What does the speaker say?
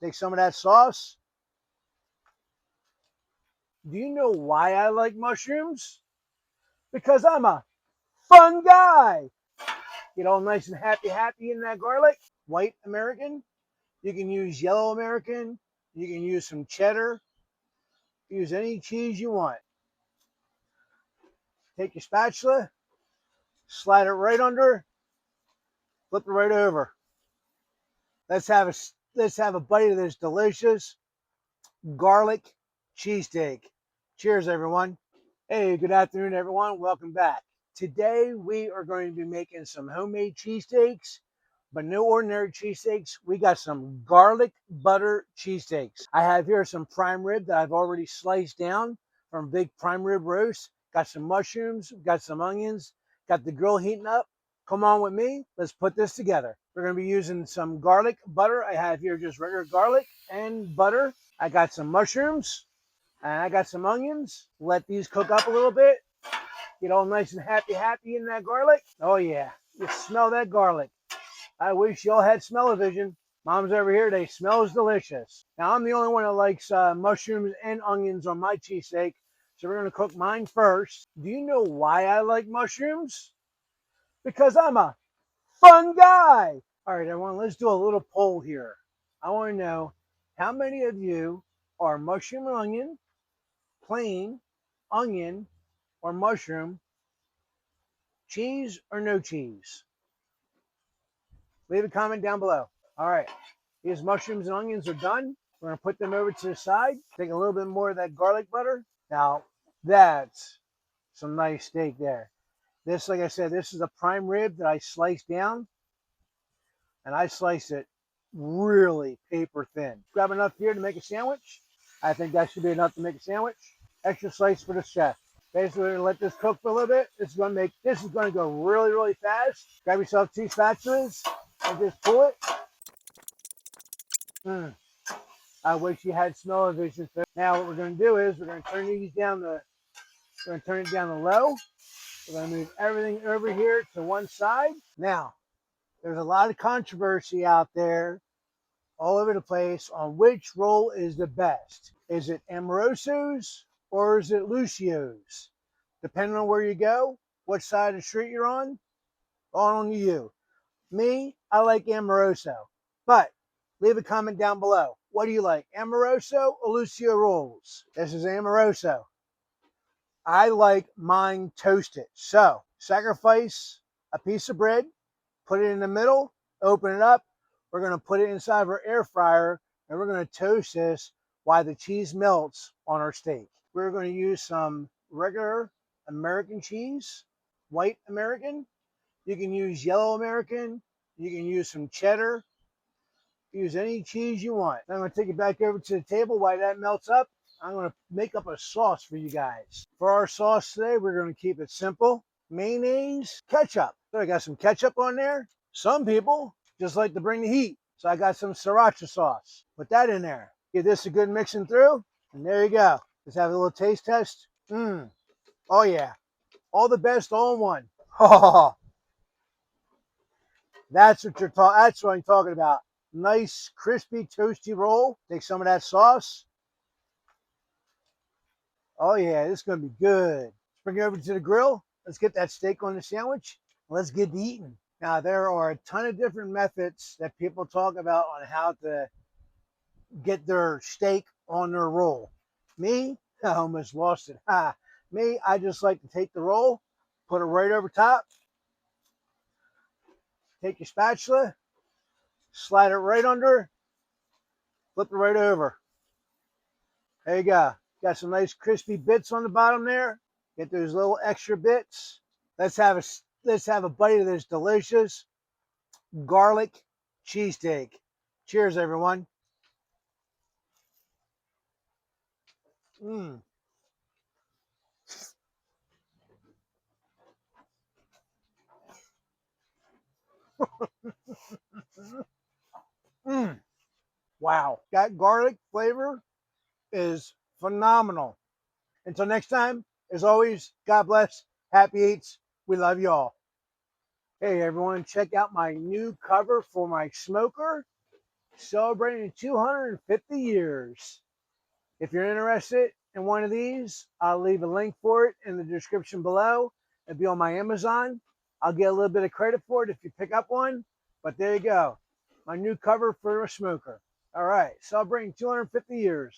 Take some of that sauce. Do you know why I like mushrooms? Because I'm a fun guy. Get all nice and happy in that garlic. White American. You can use yellow American. You can use some cheddar. Use any cheese you want. Take your spatula, slide it right under, flip it right over. Let's have a bite of this delicious garlic cheesesteak. Cheers, everyone. Hey, good afternoon, everyone. Welcome back. Today we are going to be making some homemade cheesesteaks, but no ordinary cheesesteaks. We got some garlic butter cheesesteaks. I have here some prime rib that I've already sliced down from a big prime rib roast. Got some mushrooms, got some onions, got the grill heating up. Come on with me. Let's put this together. We're going to be using some garlic butter. I have here just regular garlic and butter. I got some mushrooms and I got some onions. Let these cook up a little bit. Get all nice and happy in that garlic. Oh yeah, you smell that garlic. I wish y'all had smell-o-vision. Mom's over here, they smells delicious. Now I'm the only one that likes mushrooms and onions on my cheesesteak. So we're gonna cook mine first. Do you know why I like mushrooms? Because I'm a fun guy. All right, everyone, let's do a little poll here. I wanna know how many of you are mushroom and onion, plain, onion, or mushroom, cheese or no cheese? Leave a comment down below. All right, these mushrooms and onions are done. We're gonna put them over to the side. Take a little bit more of that garlic butter. Now, that's some nice steak there. This, like I said, this is a prime rib that I sliced down, and I sliced it really paper thin. Grab enough here to make a sandwich. I think that should be enough to make a sandwich. Extra slice for the chef. Basically, we're gonna let this cook for a little bit. This is gonna go really fast. Grab yourself 2 spatulas and just pull it. I wish you had smell-o-vision. Now what we're gonna do is we're gonna turn it down to low. We're gonna move everything over here to one side. Now, there's a lot of controversy out there all over the place on which roll is the best. Is it Amaroso's or is it Lucio's? Depending on where you go, what side of the street you're on you. Me, I like Amaroso. But leave a comment down below. What do you like, Amaroso or Lucio rolls? This is Amaroso. I like mine toasted. So sacrifice a piece of bread, put it in the middle, open it up. We're going to put it inside of our air fryer, and we're going to toast this while the cheese melts on our steak. We're going to use some regular American cheese, white American. You can use yellow American. You can use some cheddar. Use any cheese you want. I'm going to take it back over to the table while that melts up. I'm going to make up a sauce for you guys. For our sauce today, we're going to keep it simple. Mayonnaise, ketchup. So I got some ketchup on there. Some people just like to bring the heat. So I got some sriracha sauce. Put that in there. Give this a good mixing through. And there you go. Let's have a little taste test. Oh yeah. All the best all in one. Oh, that's what I'm talking about. Nice, crispy, toasty roll. Take some of that sauce. Oh yeah, this is gonna be good. Let's bring it over to the grill. Let's get that steak on the sandwich. Let's get to eating. Now, there are a ton of different methods that people talk about on how to get their steak on their roll. Me, I almost lost it. Me, I just like to take the roll, put it right over top, take your spatula, slide it right under, flip it right over. There you go. Got some nice crispy bits on the bottom there. Get those little extra bits. Let's have a bite of this delicious garlic cheesesteak. Cheers, everyone. Wow, that garlic flavor is phenomenal. Until next time, as always, God bless, happy eats. We love you all. Hey everyone, check out my new cover for my smoker. celebrating 250 years. If you're interested in one of these, I'll leave a link for it in the description below. It'll be on my Amazon. I'll get a little bit of credit for it if you pick up one. But there you go. My new cover for a smoker. All right, celebrating 250 years.